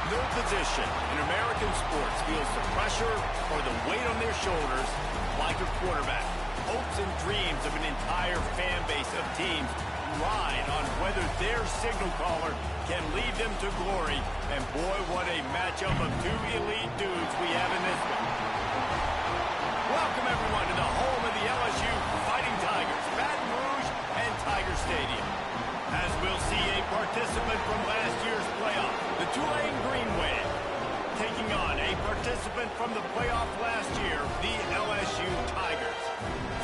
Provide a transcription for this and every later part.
No position in American sports feels the pressure or the weight on their shoulders like a quarterback. Hopes and dreams of an entire fan base of teams ride on whether their signal caller can lead them to glory. And boy, what a matchup of two elite dudes we have in this one. Welcome, everyone, to the home of the LSU Fighting Tigers, Baton Rouge and Tiger Stadium. As we'll see a participant from last year's playoff, the Tulane Green Wave, taking on a participant from the playoff last year, the LSU Tigers.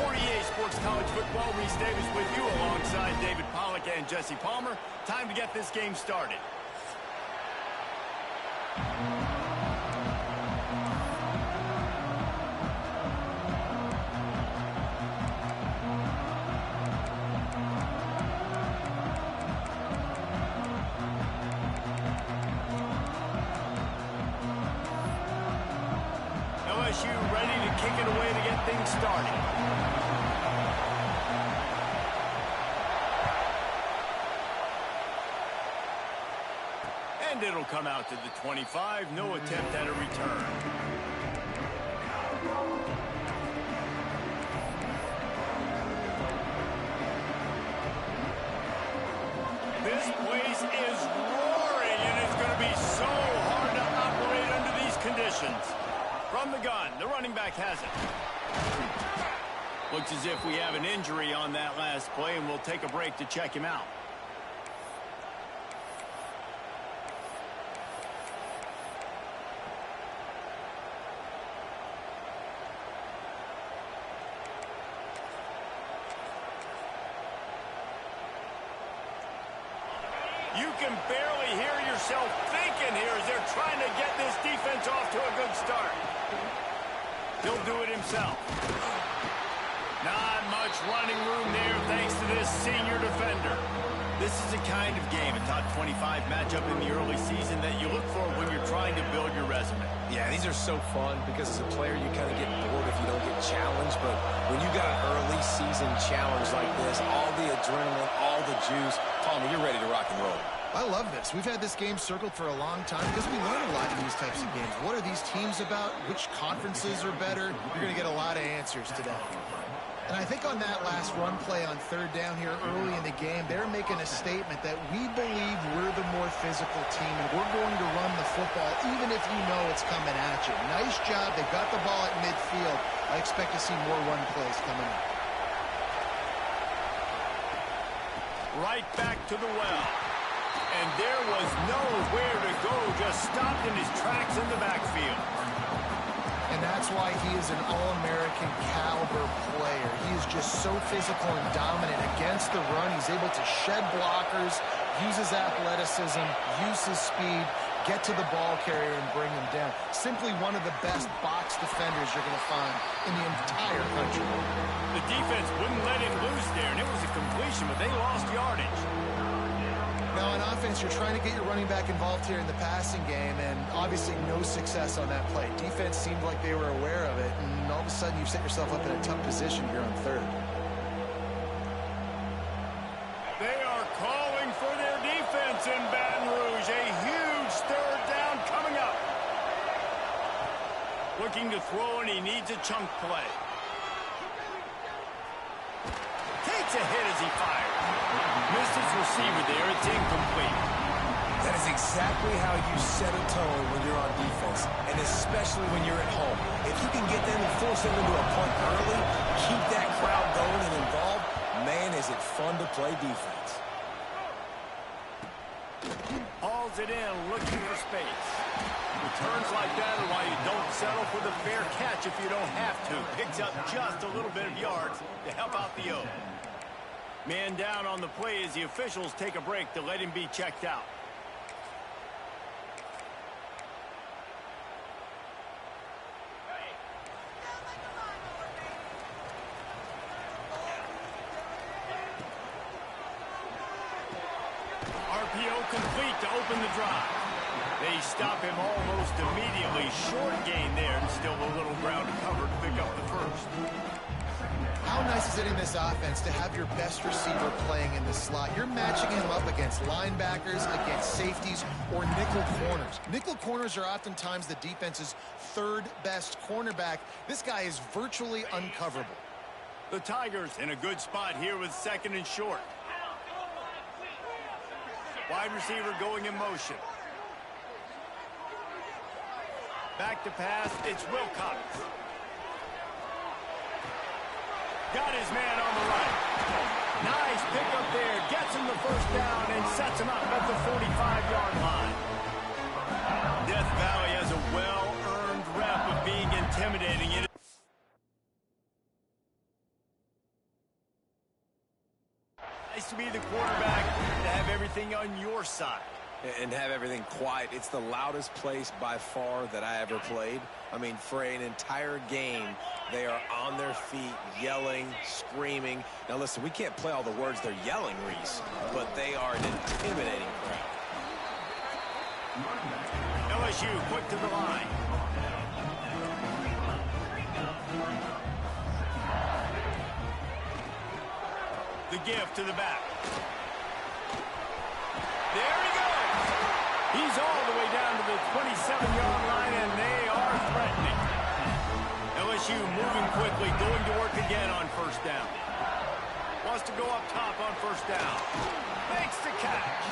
48 Sports College Football, Reese Davis with you alongside David Pollack and Jesse Palmer. Time to get this game started. LSU ready to kick it away to get things started. And it'll come out to the 25. No attempt at a return. This place is roaring, and it's going to be so hard to operate under these conditions. From the gun, the running back has it. Looks as if we have an injury on that last play, and we'll take a break to check him out. You can barely hear yourself thinking here as they're trying to get this defense off to a good start. He'll do it himself. Not much running room there thanks to this senior defender. This is the kind of game, a top 25 matchup in the early season that you look for when you're trying to build your resume. Yeah, these are so fun because as a player you kind of get bored if you don't get challenged, but when you got an early season challenge like this, all the adrenaline, all the juice, Palmer, you're ready to rock and roll. I love this. We've had this game circled for a long time because we learn a lot in these types of games. What are these teams about? Which conferences are better? You're going to get a lot of answers today. And I think on that last run play on third down here early in the game, they're making a statement that we believe we're the more physical team and we're going to run the football even if you know it's coming at you. Nice job. They got the ball at midfield. I expect to see more run plays coming up. Right back to the well. And there was nowhere to go, just stopped in his tracks in the backfield. And that's why he is an All-American caliber player. He is just so physical and dominant against the run. He's able to shed blockers, use his athleticism, use his speed, get to the ball carrier and bring him down. Simply one of the best box defenders you're going to find in the entire country. The defense wouldn't let him loose there, and it was a completion, but they lost yardage. Now, on offense, you're trying to get your running back involved here in the passing game, and obviously no success on that play. Defense seemed like they were aware of it, and all of a sudden you've set yourself up in a tough position here on third. They are calling for their defense in Baton Rouge. A huge third down coming up. Looking to throw, and he needs a chunk play. Takes a hit as he fires. Missed his receiver there. It's incomplete. That is exactly how you set a tone when you're on defense, and especially when you're at home. If you can get them and force them into a punt early, keep that crowd going and involved, man, is it fun to play defense. Hauls it in, looking for space. Returns like that are why you don't settle for the fair catch if you don't have to. Picks up just a little bit of yards to help out the O. Man down on the play as the officials take a break to let him be checked out. RPO complete to open the drive. They stop him almost immediately. Short gain there and still a little ground to cover to pick up the first. How nice is it in this offense to have your best receiver playing in the slot? You're matching him up against linebackers, against safeties, or nickel corners. Nickel corners are oftentimes the defense's third best cornerback. This guy is virtually uncoverable. The Tigers in a good spot here with 2nd and short. Wide receiver going in motion. Back to pass, it's Wilcox. Got his man on the right. Nice pickup there. Gets him the first down and sets him up at the 45-yard line. Death Valley has a well-earned rep of being intimidating. Nice to be the quarterback, to have everything on your side. And have everything quiet. It's the loudest place by far that I ever played. I mean, for an entire game, they are on their feet, yelling, screaming. Now, listen, we can't play all the words they're yelling, Reese, but they are an intimidating crowd. LSU quick to the line. The give to the back. There he goes. He's all the way down to the 27-yard line, and they are threatening. LSU moving quickly, going to work again on first down. Wants to go up top on first down. Makes the catch.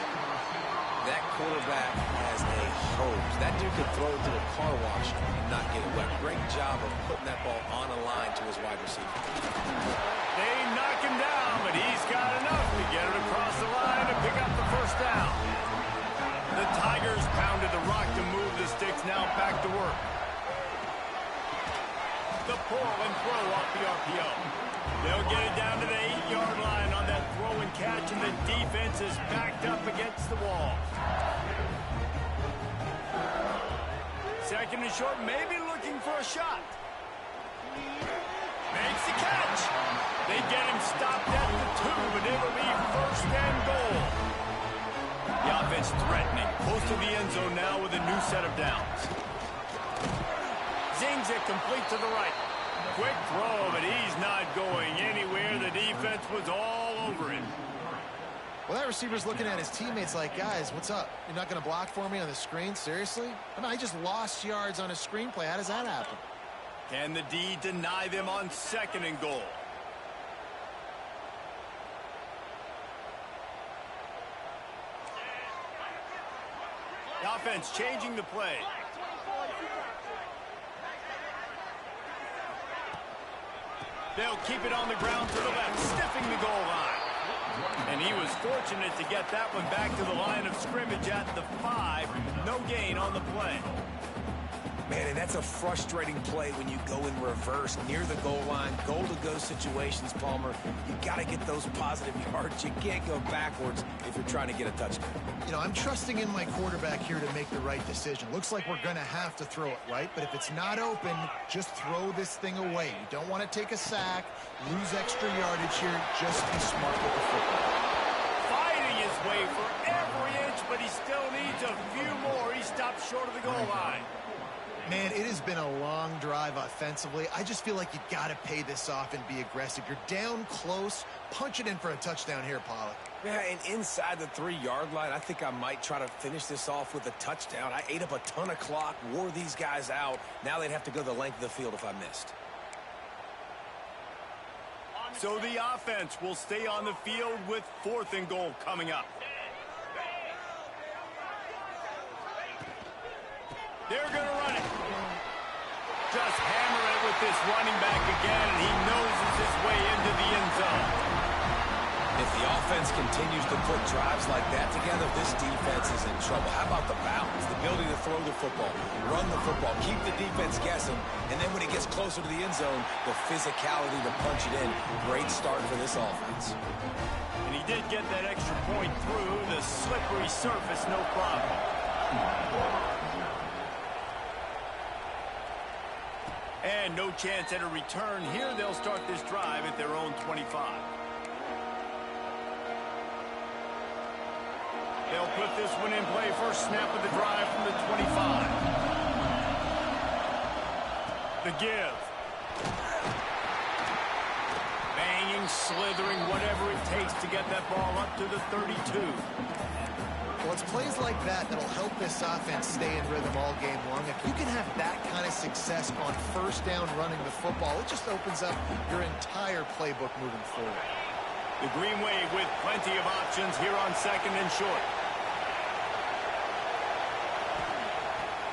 That quarterback has a hose. That dude could throw it to a car wash and not get it wet. Great job of putting that ball on a line to his wide receiver. They knock him down, but he's got enough to get it across the line to pick up the first down. The Tigers pounded the rock to move the sticks, now back to work. The pull and throw off the RPO. They'll get it down to the 8-yard line on that throw and catch, and the defense is backed up against the wall. 2nd and short, maybe looking for a shot. Makes the catch. They get him stopped at the 2, but it'll be 1st and goal. The offense threatening, close to the end zone now with a new set of downs. Zings it complete to the right. Quick throw, but he's not going anywhere. The defense was all over him. Well, that receiver's looking at his teammates like, guys, what's up? You're not going to block for me on the screen? Seriously? I mean, I just lost yards on a screenplay. How does that happen? Can the D deny them on 2nd and goal? The offense changing the play. They'll keep it on the ground to the left, sniffing the goal line. And he was fortunate to get that one back to the line of scrimmage at the 5. No gain on the play. Man, and that's a frustrating play when you go in reverse near the goal line, goal-to-go situations, Palmer. You got to get those positive yards. You can't go backwards if you're trying to get a touchdown. You know, I'm trusting in my quarterback here to make the right decision. Looks like we're going to have to throw it, right? But if it's not open, just throw this thing away. You don't want to take a sack, lose extra yardage here. Just be smart with the football. Fighting his way for every inch, but he still needs a few more. He stopped short of the goal line. Man, it has been a long drive offensively. I just feel like you got to pay this off and be aggressive. You're down close. Punch it in for a touchdown here, Pollack. Yeah, and inside the 3-yard line, I think I might try to finish this off with a touchdown. I ate up a ton of clock, wore these guys out. Now they'd have to go the length of the field if I missed. So the offense will stay on the field with 4th and goal coming up. They're going to run it. Just hammer it with this running back again, and he noses his way into the end zone. If the offense continues to put drives like that together, this defense is in trouble. How about the balance, the ability to throw the football, run the football, keep the defense guessing, and then when it gets closer to the end zone, the physicality to punch it in. Great start for this offense. And he did get that extra point through the slippery surface, no problem. And no chance at a return here. They'll start this drive at their own 25. They'll put this one in play. First snap of the drive from the 25. The give. slithering, whatever it takes to get that ball up to the 32. Well, it's plays like that that'll help this offense stay in rhythm all game long. If you can have that kind of success on first down running the football, it just opens up your entire playbook moving forward. The Green Wave with plenty of options here on second and short.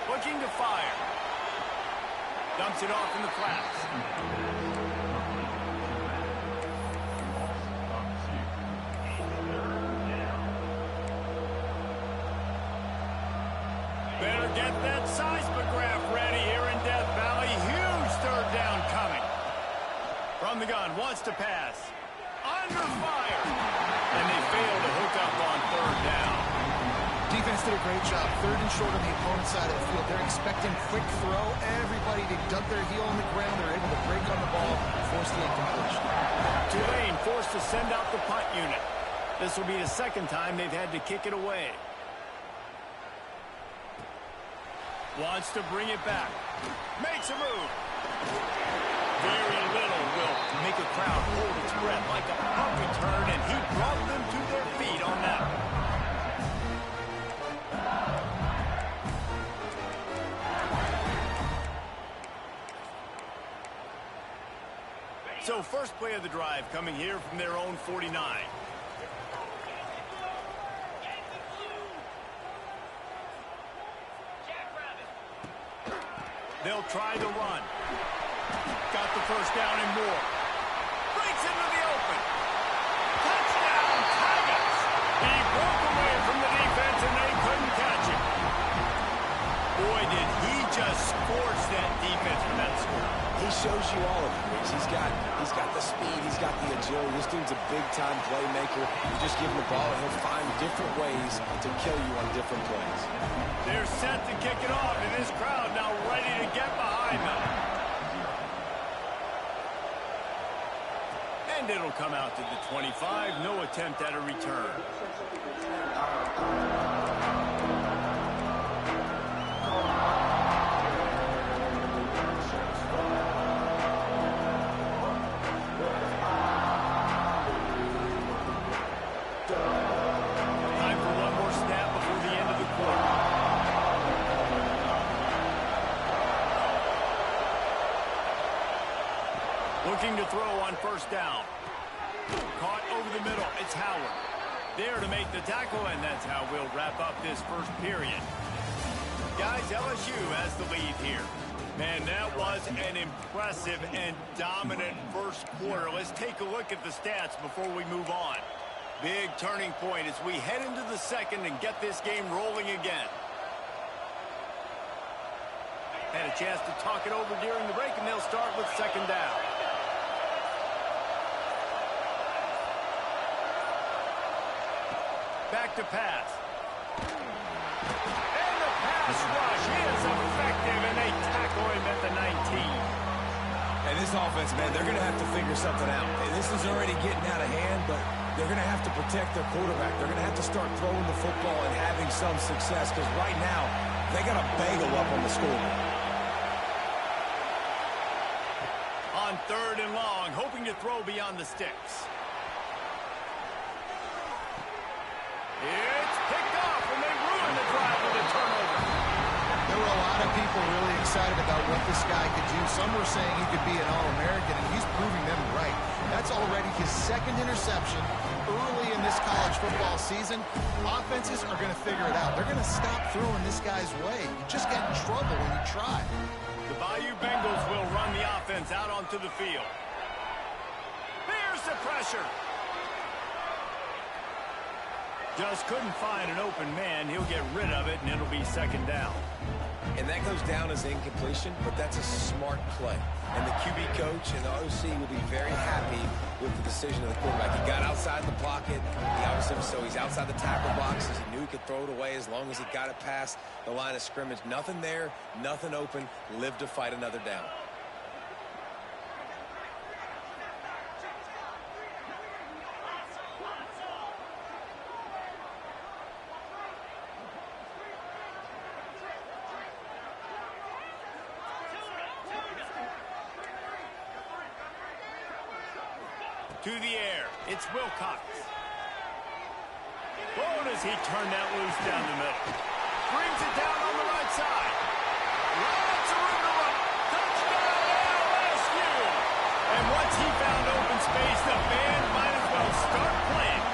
Looking to fire. Dumps it off in the flats. Better get that seismograph ready here in Death Valley. Huge third down coming. From the gun, wants to pass. Under fire. And they fail to hook up on third down. Defense did a great job. Third and short on the opponent's side of the field. They're expecting quick throw. Everybody to dug their heel on the ground. They're able to break on the ball, force the incompletion. Tulane forced to send out the punt unit. This will be the second time they've had to kick it away. Wants to bring it back. Makes a move. Very little will make a crowd hold its breath like a punt return, and he brought them to their feet on that one. So first play of the drive coming here from their own 49. They'll try to run. Got the first down and more. Breaks into the open. Touchdown, Tigers! He broke away from the defense and they couldn't catch him. Boy, did he just scorch that defense for that score. He shows you all of it, Riggs. He's got the speed, he's got the agility. This dude's a big-time playmaker. You just give him the ball, and he'll find different ways to kill you on different plays. They're set to kick it off, and this crowd now ready to get behind them. And it'll come out to the 25. No attempt at a return. Looking to throw on first down. Caught over the middle. It's Howard. There to make the tackle, and that's how we'll wrap up this first period. Guys, LSU has the lead here. Man, that was an impressive and dominant first quarter. Let's take a look at the stats before we move on. Big turning point as we head into the second and get this game rolling again. Had a chance to talk it over during the break, and they'll start with second down. Back to pass. And the pass rush is effective, and they tackle him at the 19. And this offense, man, they're going to have to figure something out. And this is already getting out of hand, but they're going to have to protect their quarterback. They're going to have to start throwing the football and having some success, because right now, they got a bagel up on the scoreboard. On third and long, hoping to throw beyond the sticks. It's picked off, and they ruin the drive with a turnover. There were a lot of people really excited about what this guy could do. Some were saying he could be an All-American, and he's proving them right. That's already his second interception early in this college football season. Offenses are going to figure it out. They're going to stop throwing this guy's way. You just get in trouble when you try. The Bayou Bengals will run the offense out onto the field. There's the pressure. Just couldn't find an open man. He'll get rid of it, and it'll be second down. And that goes down as incompletion, but that's a smart play. And the QB coach and the OC will be very happy with the decision of the quarterback. He got outside the pocket. So he's outside the tackle boxes. He knew he could throw it away as long as he got it past the line of scrimmage. Nothing there, nothing open. Live to fight another down. To the air. It's Wilcox. Oh, does he turn that loose down the middle. Brings it down on the right side. Lots of room to run. Touchdown, LSU! And once he found open space, the band might as well start playing.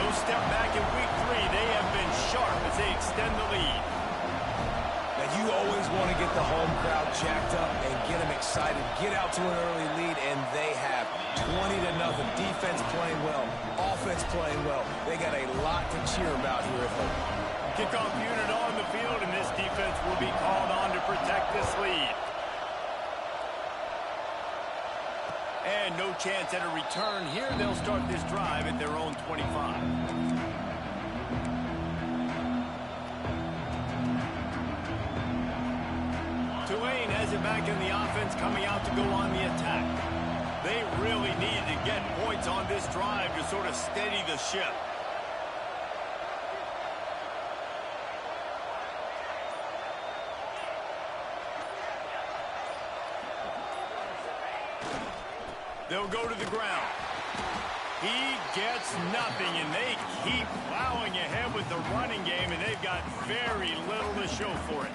No step back in week 3. They have been sharp as they extend the lead. Now, you always want to get the home crowd jacked up and get them excited. Get out to an early lead, and they have 20-0. Defense playing well. Offense playing well. They got a lot to cheer about here at home. Kickoff unit on the field, and this defense will be called on to protect this lead. And no chance at a return here. They'll start this drive at their own 25. Tulane has it back in the offense, coming out to go on the attack. They really needed to get points on this drive to sort of steady the ship. They'll go to the ground. He gets nothing, and they keep plowing ahead with the running game, and they've got very little to show for it.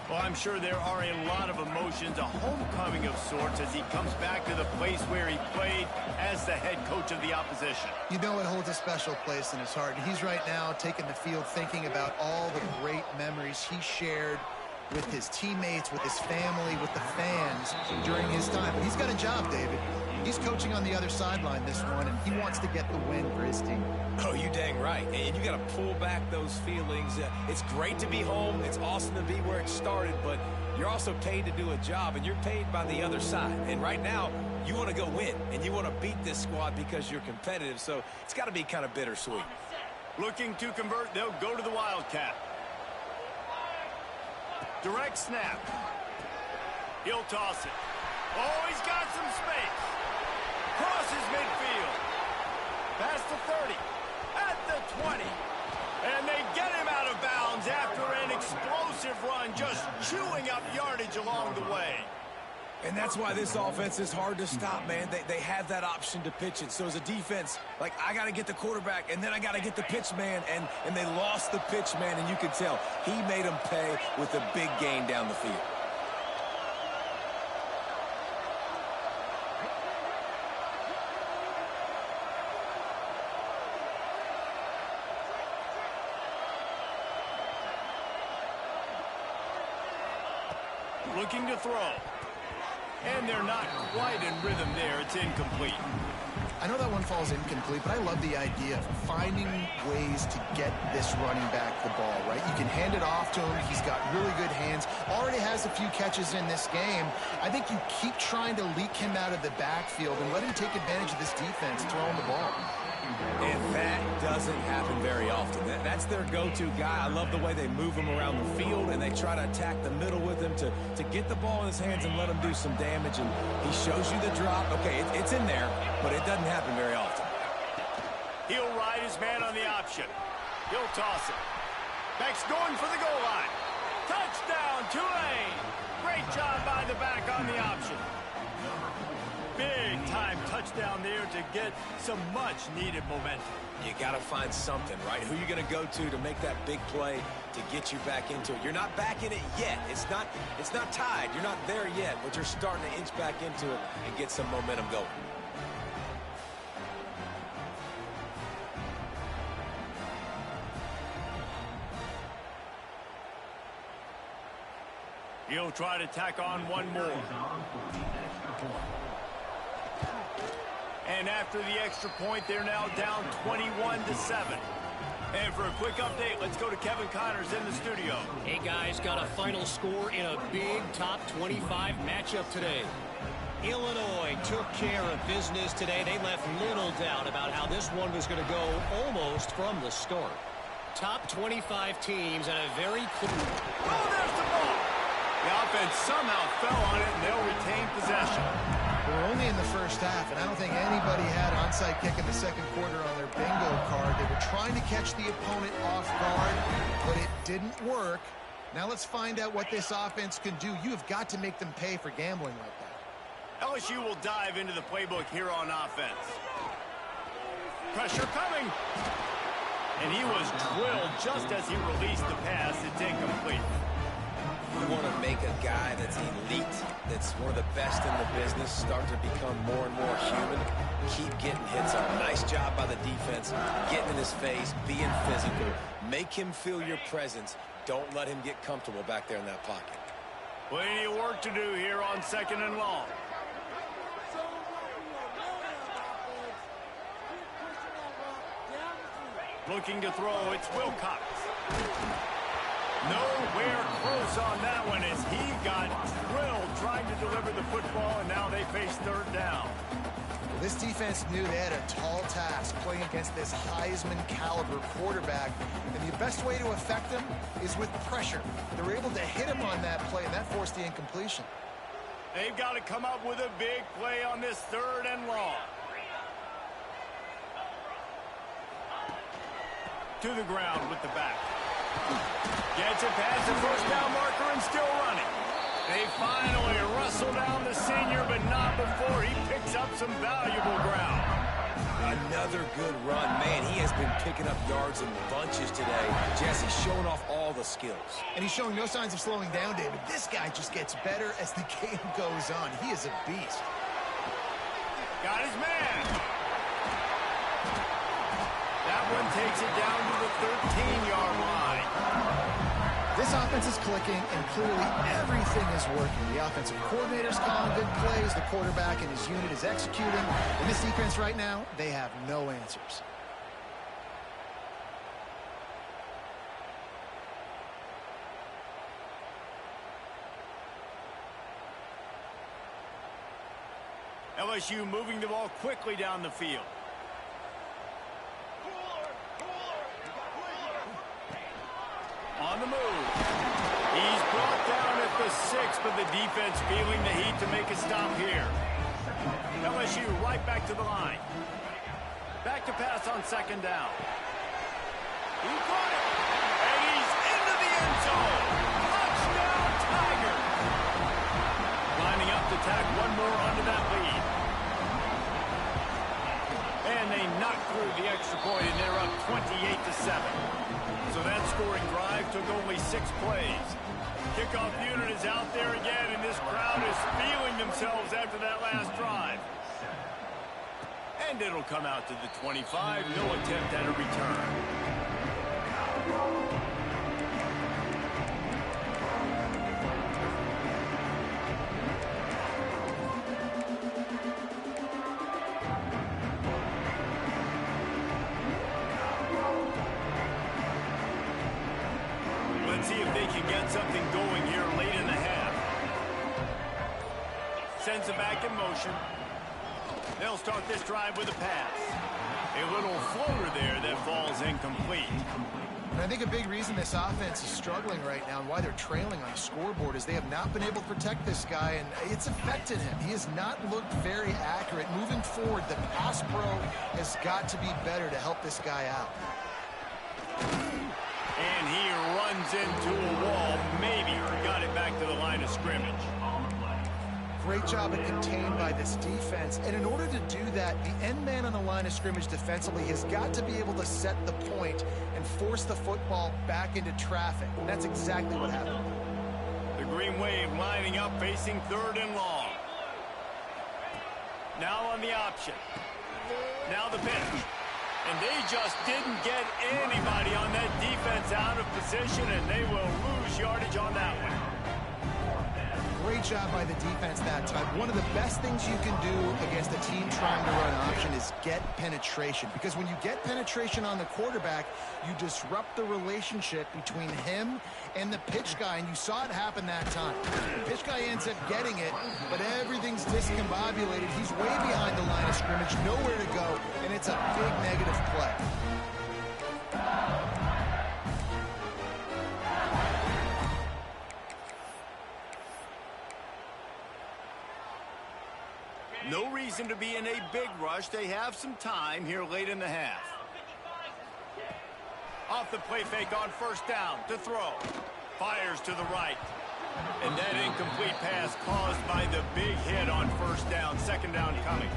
Well, I'm sure there are a lot of emotions, a homecoming of sorts, as he comes back to the place where he played as the head coach of the opposition. You know it holds a special place in his heart. And he's right now taking the field thinking about all the great memories he shared with his teammates, with his family, with the fans during his time. But he's got a job, David. He's coaching on the other sideline this one, and he wants to get the win for his team. Oh, you dang right. And you got to pull back those feelings. It's great to be home. It's awesome to be where it started, but you're also paid to do a job, and you're paid by the other side. And right now, you want to go win, and you want to beat this squad because you're competitive, so it's got to be kind of bittersweet. Looking to convert, they'll go to the Wildcat. Direct snap. He'll toss it. Oh, he's got some space. Crosses midfield. Past the 30. At the 20. And they get him out of bounds after an explosive run, just chewing up yardage along the way. And that's why this offense is hard to stop, man. They have that option to pitch it. So as a defense, like, I got to get the quarterback, and then I got to get the pitch man, and they lost the pitch man, and you can tell he made them pay with a big gain down the field. Looking to throw. And they're not quite in rhythm there. It's incomplete. I know that one falls incomplete, but I love the idea of finding ways to get this running back the ball, right? You can hand it off to him. He's got really good hands. Already has a few catches in this game. I think you keep trying to leak him out of the backfield and let him take advantage of this defense throwing the ball. And that doesn't happen very often. That's their go-to guy. I love the way they move him around the field, and they try to attack the middle with him to get the ball in his hands and let him do some damage. And he shows you the drop. Okay, it's in there, but it doesn't happen very often. He'll ride his man on the option. He'll toss it. Beck's going for the goal line. Touchdown, Tulane. Great job by the back on the option. Big-time touchdown there to get some much-needed momentum. You got to find something, right? Who you going to go to make that big play to get you back into it? You're not back in it yet. It's not tied. You're not there yet, but you're starting to inch back into it and get some momentum going. He'll try to tack on one more. And after the extra point, they're now down 21-7. And for a quick update, let's go to Kevin Connors in the studio. Hey, guys, got a final score in a big top 25 matchup today. Illinois took care of business today. They left little doubt about how this one was going to go almost from the start. Top 25 teams and a very clear... Oh, there's the ball. The offense somehow fell on it, and they'll retain possession. We're only in the first half, and I don't think anybody had onside kick in the second quarter on their bingo card. They were trying to catch the opponent off guard, but it didn't work. Now let's find out what this offense can do. You have got to make them pay for gambling like that. LSU will dive into the playbook here on offense. Pressure coming. And he was drilled just as he released the pass. It's incomplete. You want to make a guy that's elite, that's one of the best in the business, start to become more and more human. Keep getting hits on. Nice job by the defense, getting in his face, being physical. Make him feel your presence. Don't let him get comfortable back there in that pocket. Plenty of work to do here on 2nd and long. Looking to throw, it's Wilcox. Nowhere close on that one as he got drilled trying to deliver the football, and now they face 3rd down. Well, this defense knew they had a tall task playing against this Heisman-caliber quarterback, and the best way to affect him is with pressure. They were able to hit him on that play, and that forced the incompletion. They've got to come up with a big play on this 3rd and long. To the ground with the back. Gets it past the 1st down marker and still running. They finally wrestle down the senior, but not before he picks up some valuable ground. Another good run. Man, he has been picking up yards in bunches today. Jesse showing off all the skills. And he's showing no signs of slowing down, David. This guy just gets better as the game goes on. He is a beast. Got his man. That one takes it down to the 13-yard line. This offense is clicking, and clearly everything is working. The offensive coordinator's calling good plays. The quarterback and his unit is executing. In this defense right now, they have no answers. LSU moving the ball quickly down the field. On the move. He's brought down at the 6, but the defense feeling the heat to make a stop here. LSU right back to the line. Back to pass on 2nd down. He got it. And he's into the end zone. Touchdown, Tigers. Lining up to tack one more onto that lead. And they knock through the extra point, and they're up 28-7. So that scoring drive took only 6 plays. Kickoff unit is out there again, and this crowd is feeling themselves after that last drive. And it'll come out to the 25. No attempt at a return. See if they can get something going here late in the half. Sends it back in motion. They'll start this drive with a pass. A little floater there that falls incomplete. And I think a big reason this offense is struggling right now and why they're trailing on the scoreboard is they have not been able to protect this guy, and it's affected him. He has not looked very accurate. Moving forward, the pass pro has got to be better to help this guy out. And he runs into a wall. Maybe got it back to the line of scrimmage. Great job at contained by this defense. And in order to do that, the end man on the line of scrimmage defensively has got to be able to set the point and force the football back into traffic. And that's exactly what happened. The Green Wave lining up, facing 3rd and long. Now on the option. Now the pitch. And they just didn't get anybody on that defense out of position, and they will lose yardage on that one. Great job by the defense that time. One of the best things you can do against a team trying to run option is get penetration. Because when you get penetration on the quarterback, you disrupt the relationship between him and the pitch guy, and you saw it happen that time. The pitch guy ends up getting it, but everything's discombobulated. He's way behind the line of scrimmage, nowhere to go, and it's a big negative play. No reason to be in a big rush. They have some time here late in the half. Off the play fake on 1st down to throw. Fires to the right. And that incomplete pass caused by the big hit on first down, second down coming.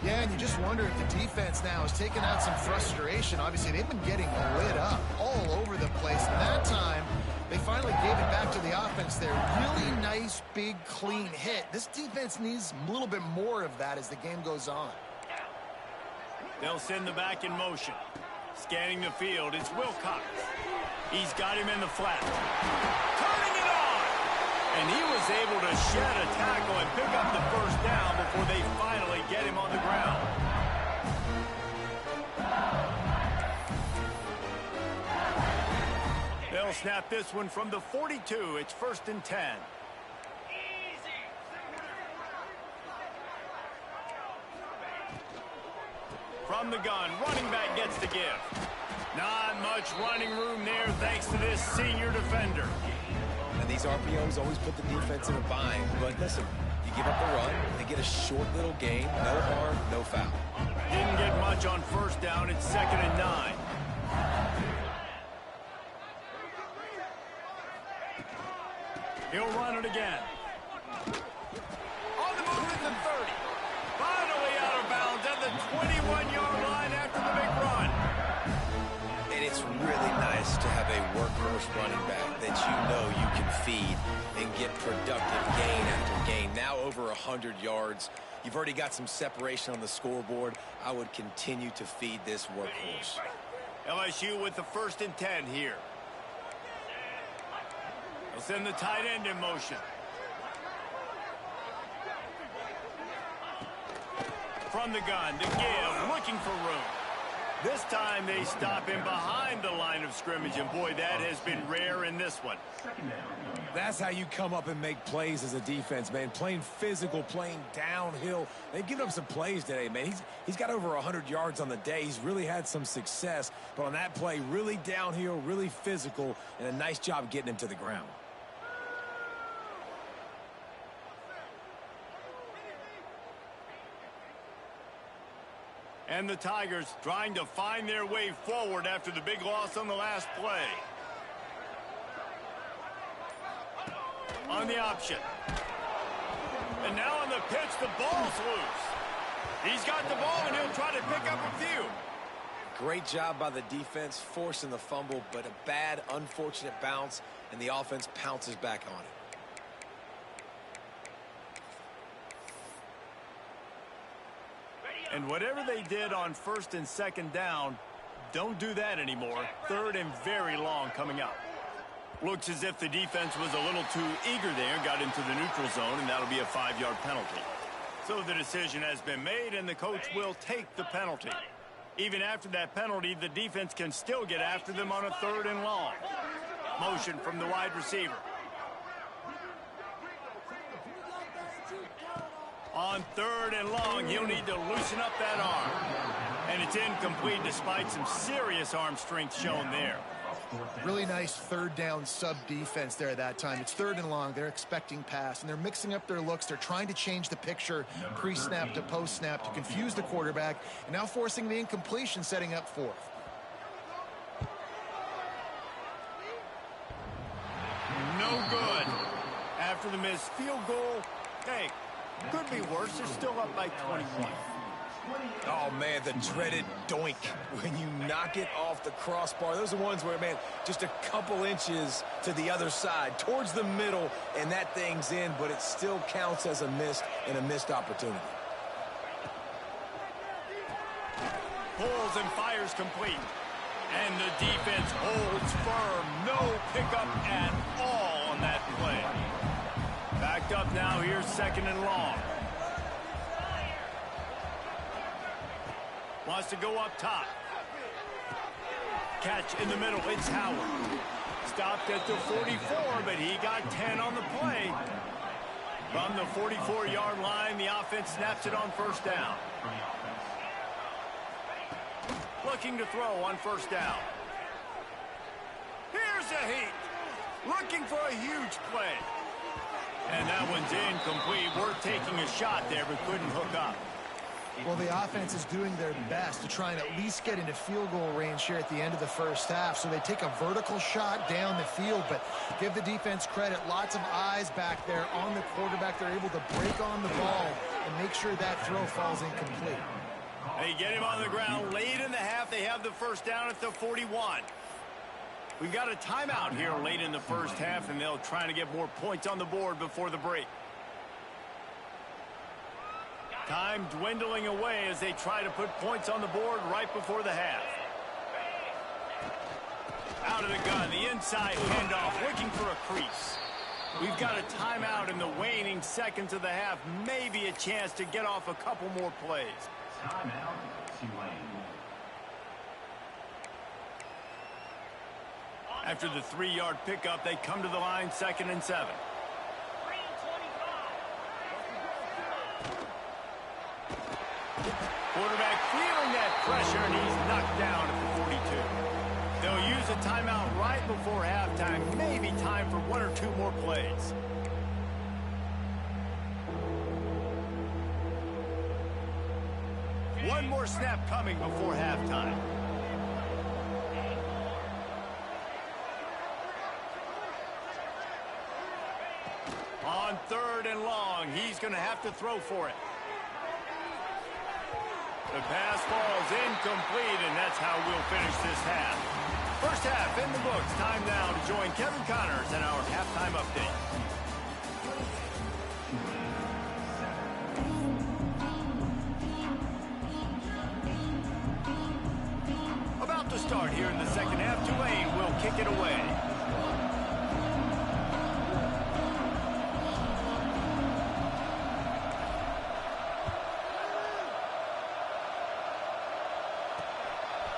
Yeah, and you just wonder if the defense now has taken out some frustration. Obviously, they've been getting lit up all over the place. And that time, they finally gave it back to the offense there. Really nice, big, clean hit. This defense needs a little bit more of that as the game goes on. They'll send the back in motion. Scanning the field, it's Wilcox. He's got him in the flat. Turning it on! And he was able to shed a tackle and pick up the first down before they finally get him on the ground. They'll snap this one from the 42. It's 1st and 10. From the gun, running back gets the give. Not much running room there thanks to this senior defender. And these RPOs always put the defense in a bind. But listen, you give up the run, they get a short little gain, no harm, no foul. Didn't get much on first down. It's 2nd and 9. He'll run it again. On the move at the 30. Finally out of bounds at the 21-yard line after the big run. And it's really nice to have a workhorse running back that you know you can feed and get productive gain after gain. Now over 100 yards. You've already got some separation on the scoreboard. I would continue to feed this workhorse. LSU with the 1st and 10 here. They'll send the tight end in motion. From the gun, to give, looking for room. This time they stop him behind the line of scrimmage, and boy, that has been rare in this one. That's how you come up and make plays as a defense, man. Playing physical, playing downhill. They've given up some plays today, man. He's got over 100 yards on the day. He's really had some success, but on that play, really downhill, really physical, and a nice job getting him to the ground. And the Tigers trying to find their way forward after the big loss on the last play. On the option. And now on the pitch, the ball's loose. He's got the ball, and he'll try to pick up a few. Great job by the defense, forcing the fumble, but a bad, unfortunate bounce, and the offense pounces back on it. And whatever they did on 1st and 2nd down, don't do that anymore. 3rd and very long coming up. Looks as if the defense was a little too eager there, got into the neutral zone, and that'll be a 5-yard penalty. So the decision has been made, and the coach will take the penalty. Even after that penalty, the defense can still get after them on a 3rd and long. Motion from the wide receiver. On 3rd and long, he'll need to loosen up that arm. And it's incomplete despite some serious arm strength shown there. Really nice 3rd down sub defense there that time. It's 3rd and long. They're expecting pass, and they're mixing up their looks. They're trying to change the picture pre-snap to post-snap to confuse the quarterback, and now forcing the incompletion, setting up 4th. No good. After the missed field goal, hey, could be worse. They're still up by 21. Oh, man, the dreaded doink when you knock it off the crossbar. Those are ones where, man, just a couple inches to the other side, towards the middle, and that thing's in, but it still counts as a missed opportunity. Pulls and fires complete. And the defense holds firm. No pickup at all on that play. Backed up now. Here's 2nd and long. Wants to go up top. Catch in the middle. It's Howard. Stopped at the 44, but he got 10 on the play. From the 44-yard line, the offense snaps it on 1st down. Looking to throw on 1st down. Here's a heat. Looking for a huge play. And that one's incomplete. We're taking a shot there, but couldn't hook up. Well, the offense is doing their best to try and at least get into field goal range here at the end of the first half. So they take a vertical shot down the field, but give the defense credit. Lots of eyes back there on the quarterback. They're able to break on the ball and make sure that throw falls incomplete. They get him on the ground late in the half. They have the first down at the 41. We've got a timeout here late in the first half, and they'll try to get more points on the board before the break. Time dwindling away as they try to put points on the board right before the half. Out of the gun, the inside handoff, looking for a crease. We've got a timeout in the waning seconds of the half. Maybe a chance to get off a couple more plays. Timeout, Tulane. After the 3-yard pickup, they come to the line 2nd and 7. Quarterback feeling that pressure, and he's knocked down at the 42. They'll use a timeout right before halftime. Maybe time for 1 or 2 more plays. One more snap coming before halftime. On 3rd and long, he's going to have to throw for it. The pass falls incomplete, and that's how we'll finish this half. First half in the books. Time now to join Kevin Connors in our halftime update. About to start here in the second half, Tulane will kick it away.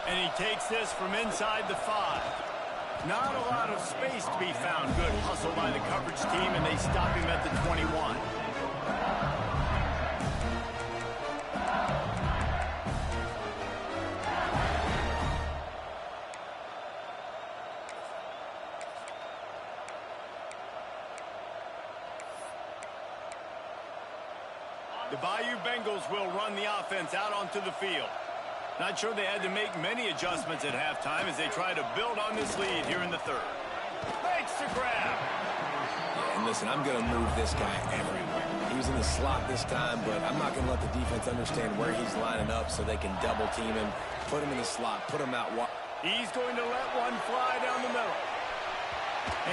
And he takes this from inside the 5. Not a lot of space to be found. Good hustle by the coverage team, and they stop him at the 21. The Bayou Bengals will run the offense out onto the field. Not sure they had to make many adjustments at halftime as they try to build on this lead here in the 3rd. Makes the grab. And listen, I'm going to move this guy everywhere. He was in the slot this time, but I'm not going to let the defense understand where he's lining up so they can double team him, put him in the slot, put him out. He's going to let one fly down the middle.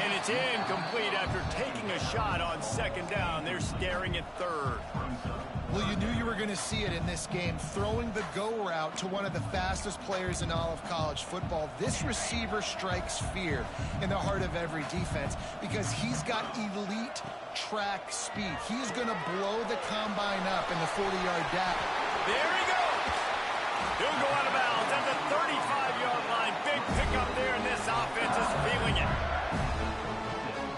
And it's incomplete after taking a shot on 2nd down. They're staring at 3rd. Well, you knew you were going to see it in this game, throwing the go route to one of the fastest players in all of college football. This receiver strikes fear in the heart of every defense because he's got elite track speed. He's going to blow the combine up in the 40-yard dash. There he goes. He'll go out of bounds at the 35-yard line. Big pickup there, and this offense is feeling it.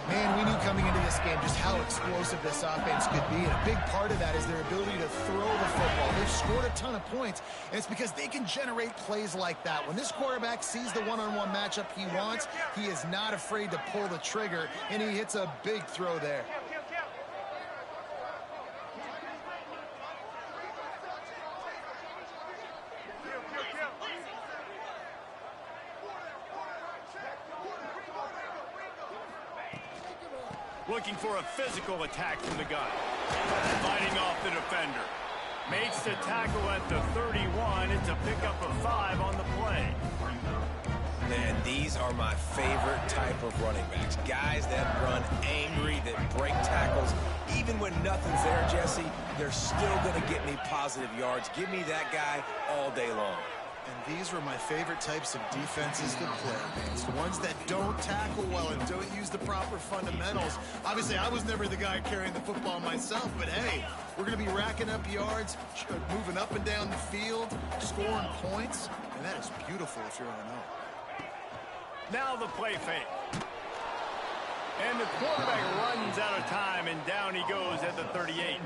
Man, we knew coming into this game just how explosive this offense could be, and a big part of that is their ability to throw the football. They've scored a ton of points, and it's because they can generate plays like that. When this quarterback sees the one-on-one matchup he wants, he is not afraid to pull the trigger, and he hits a big throw there. Looking for a physical attack from the gun. Fighting off the defender. Makes the tackle at the 31. It's a pickup of 5 on the play. Man, these are my favorite type of running backs. Guys that run angry, that break tackles. Even when nothing's there, Jesse, they're still going to get me positive yards. Give me that guy all day long. And these were my favorite types of defenses to play against. Ones that don't tackle well and don't use the proper fundamentals. Obviously, I was never the guy carrying the football myself, but hey, we're going to be racking up yards, moving up and down the field, scoring points, and that is beautiful if you're on up. Now the play fake. And the quarterback runs out of time, and down he goes at the 38.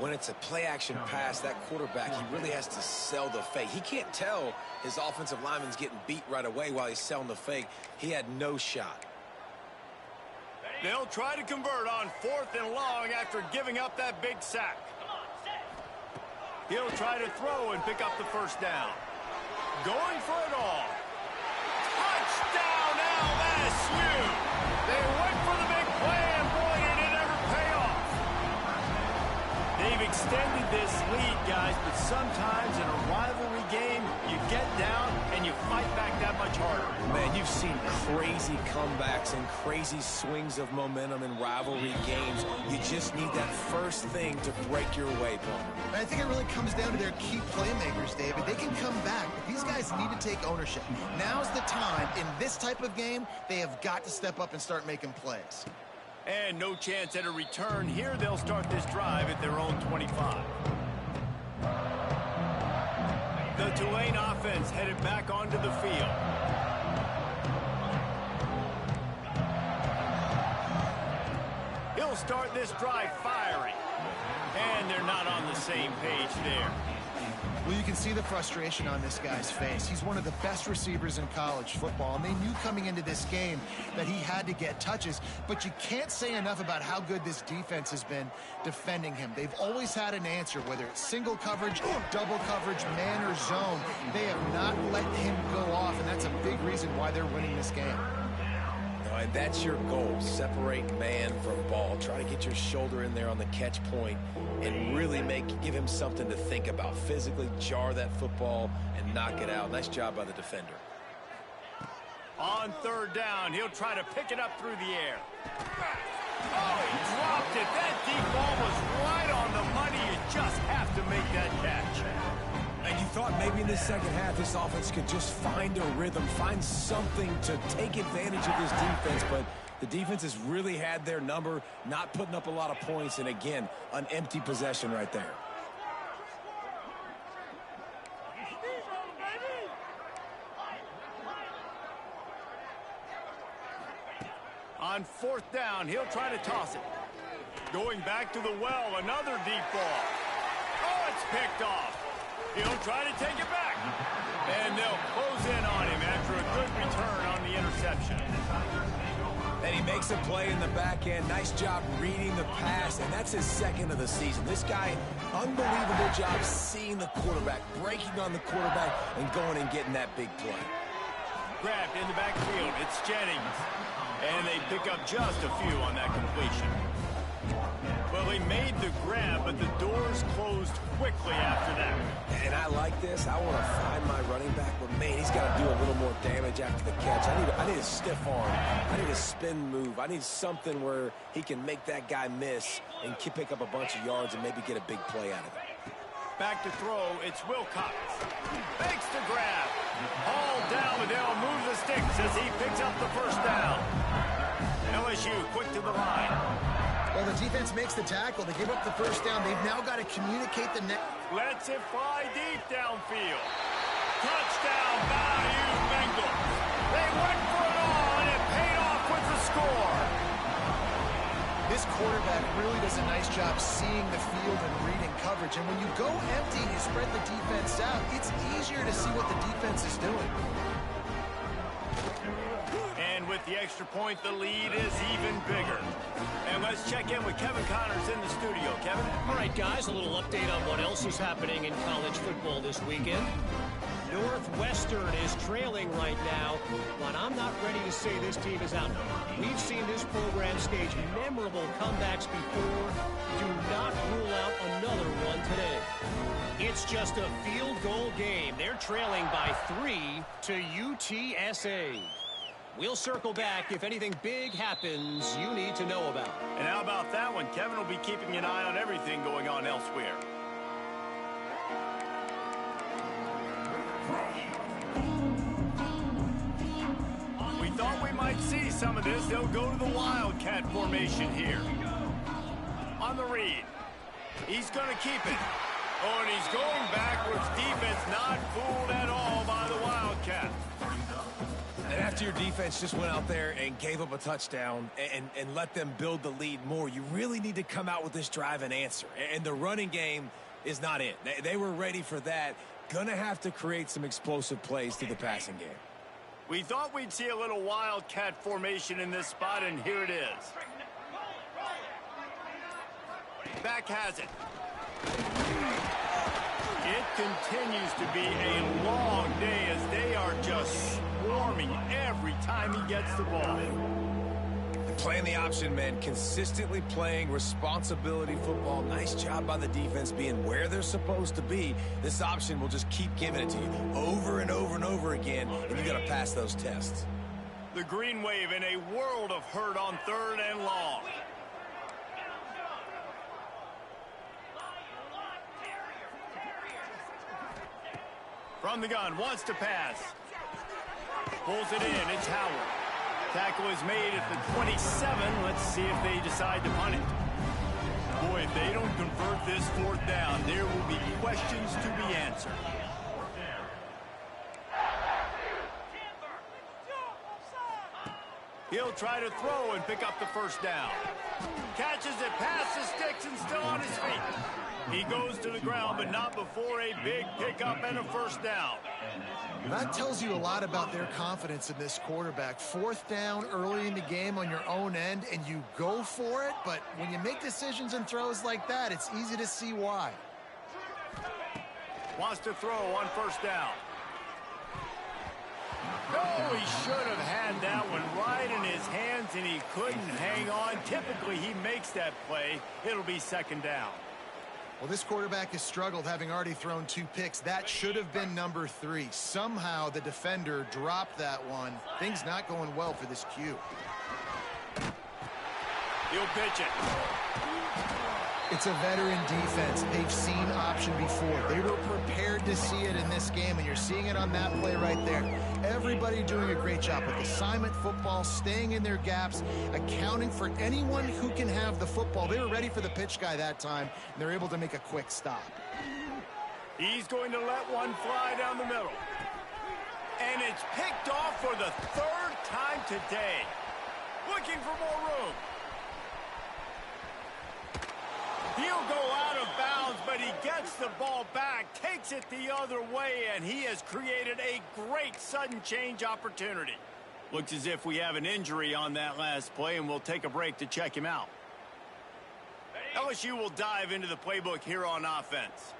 When it's a play-action pass, that quarterback, he really has to sell the fake. He can't tell his offensive lineman's getting beat right away while he's selling the fake. He had no shot. They'll try to convert on 4th and long after giving up that big sack. He'll try to throw and pick up the first down. Going for it all. Touchdown, LSU! They went for the big play, and boy, did it ever pay off. They've extended this lead, guys, but sometimes in a rivalry game, you get down and you fight back that much harder. Man, you've seen crazy comebacks and crazy swings of momentum in rivalry games. You just need that first thing to break your way, Palmer. And I think it really comes down to their key playmakers, David. They can come back, but these guys need to take ownership. Now's the time. In this type of game, they have got to step up and start making plays. And no chance at a return here. They'll start this drive at their own 25. The Tulane offense headed back onto the field. He'll start this drive firing. And they're not on the same page there. Well, you can see the frustration on this guy's face. He's one of the best receivers in college football, and they knew coming into this game that he had to get touches, but you can't say enough about how good this defense has been defending him. They've always had an answer, whether it's single coverage, double coverage, man or zone. They have not let him go off, and that's a big reason why they're winning this game. And that's your goal. Separate man from ball. Try to get your shoulder in there on the catch point and really give him something to think about. Physically jar that football and knock it out. Nice job by the defender. On third down, he'll try to pick it up through the air. Oh, he dropped it. That deep ball was right on the money. You just have to make that catch. And you thought maybe in the second half this offense could just find a rhythm, find something to take advantage of this defense, but the defense has really had their number, not putting up a lot of points, and again, an empty possession right there. On fourth down, he'll try to toss it. Going back to the well, another deep ball. Oh, it's picked off. He'll try to take it back. And they'll close in on him after a good return on the interception. And he makes a play in the back end. Nice job reading the pass, and that's his second of the season. This guy, unbelievable job seeing the quarterback, breaking on the quarterback, and going and getting that big play. Grabbed in the backfield. It's Jennings. And they pick up just a few on that completion. Well, he made the grab, but the doors closed quickly after that. And I like this. I want to find my running back, but man, he's got to do a little more damage after the catch. I need a stiff arm. I need a spin move. I need something where he can make that guy miss and pick up a bunch of yards and maybe get a big play out of it. Back to throw, it's Wilcox. Makes the grab. Hauled down, but they'll move the sticks as he picks up the first down. LSU quick to the line. Well, the defense makes the tackle. They give up the first down. They've now got to communicate the next. Lets it fly deep downfield. Touchdown, Bayou Bengals. They went for it all, and it paid off with the score. This quarterback really does a nice job seeing the field and reading coverage. And when you go empty and you spread the defense out, it's easier to see what the defense is doing. And with the extra point, the lead is even bigger. And let's check in with Kevin Connors in the studio. Kevin? All right, guys, a little update on what else is happening in college football this weekend. Northwestern is trailing right now, but I'm not ready to say this team is out. We've seen this program stage memorable comebacks before. Do not rule out another one today. It's just a field goal game. They're trailing by 3 to UTSA. We'll circle back if anything big happens you need to know about. And how about that one? Kevin will be keeping an eye on everything going on elsewhere. We thought we might see some of this. They'll go to the Wildcat formation here. On the read. He's going to keep it. Oh, and he's going backwards. Defense not fooled at all by the Wildcat. And after your defense just went out there and gave up a touchdown and let them build the lead more, you really need to come out with this drive and answer. And the running game is not it. They were ready for that. Gonna have to create some explosive plays through the passing game. We thought we'd see a little Wildcat formation in this spot, and here it is. Back has it. It continues to be a long day as they are just swarming every time he gets the ball. Playing the option, man, consistently playing responsibility football. Nice job by the defense being where they're supposed to be. This option will just keep giving it to you over and over and over again, and you got to pass those tests. The green wave in a world of hurt on 3rd and long. From the gun, wants to pass. Pulls it in, it's Howard. Tackle is made at the 27. Let's see if they decide to punt it. Boy, if they don't convert this 4th down, there will be questions to be answered. He'll try to throw and pick up the 1st down. Catches it past the sticks and still on his feet. He goes to the ground, but not before a big pickup and a 1st down. That tells you a lot about their confidence in this quarterback. 4th down early in the game on your own end, and you go for it, but when you make decisions and throws like that, it's easy to see why. Wants to throw on 1st down. No, he should have had that one right in his hands, and he couldn't hang on. Typically, he makes that play. It'll be 2nd down. Well, this quarterback has struggled, having already thrown 2 picks. That should have been number 3. Somehow the defender dropped that one. Things not going well for this Q. He'll pitch it. It's a veteran defense. They've seen option before. They were prepared to see it in this game, and you're seeing it on that play right there. Everybody doing a great job with assignment football, staying in their gaps, accounting for anyone who can have the football. They were ready for the pitch guy that time, and they're able to make a quick stop. He's going to let one fly down the middle. And it's picked off for the 3rd time today. Looking for more room. He'll go out of bounds, but he gets the ball back, takes it the other way, and he has created a great sudden change opportunity. Looks as if we have an injury on that last play, and we'll take a break to check him out. LSU will dive into the playbook here on offense.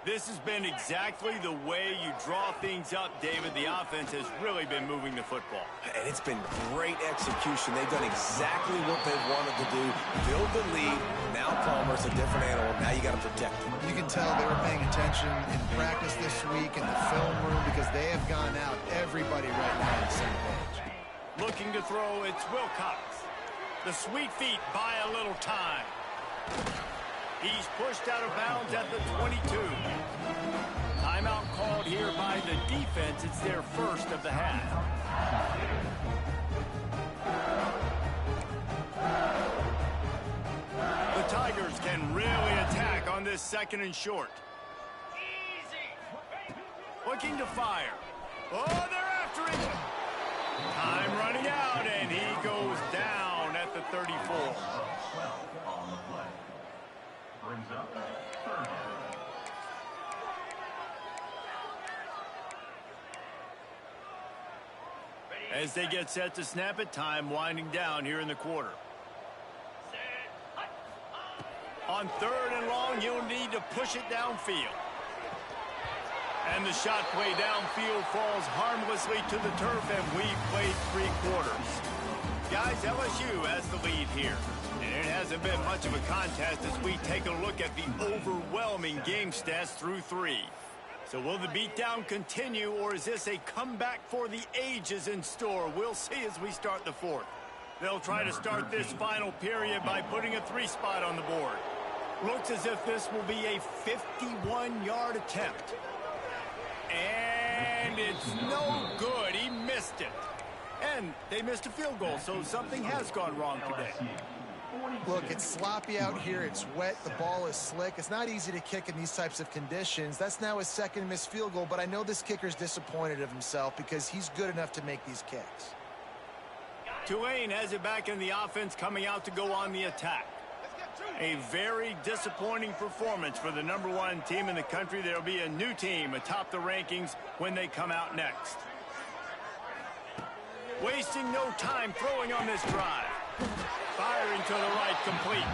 This has been exactly the way you draw things up, David. The offense has really been moving the football. And it's been great execution. They've done exactly what they wanted to do. Build the lead. Now Palmer's a different animal. Now you got to protect him. You can tell they were paying attention in practice this week in the film room because they have gone out, everybody right now on the same page. Looking to throw, it's Wilcox. The sweet feet buy a little time. He's pushed out of bounds at the 22. Timeout called here by the defense. It's their 1st of the half. The Tigers can really attack on this 2nd and short. Looking to fire. Oh, they're after him. Time running out, and he goes down at the 34. Brings up 30. As they get set to snap it, time winding down here in the quarter. On 3rd and long, you'll need to push it downfield. And the shot play downfield falls harmlessly to the turf, and we've played 3 quarters. Guys, LSU has the lead here. And it hasn't been much of a contest as we take a look at the overwhelming game stats through 3. So will the beatdown continue, or is this a comeback for the ages in store? We'll see as we start the 4th. They'll try to start this final period by putting a 3 spot on the board. Looks as if this will be a 51-yard attempt. And it's no good. He missed it. And they missed a field goal, so something has gone wrong today. Look, it's sloppy out here. It's wet. The ball is slick. It's not easy to kick in these types of conditions. That's now his 2nd missed field goal, but I know this kicker's disappointed of himself because he's good enough to make these kicks. Tulane has it back in the offense, coming out to go on the attack. A very disappointing performance for the #1 team in the country. There'll be a new team atop the rankings when they come out next. Wasting no time throwing on this drive. Firing to the right, complete.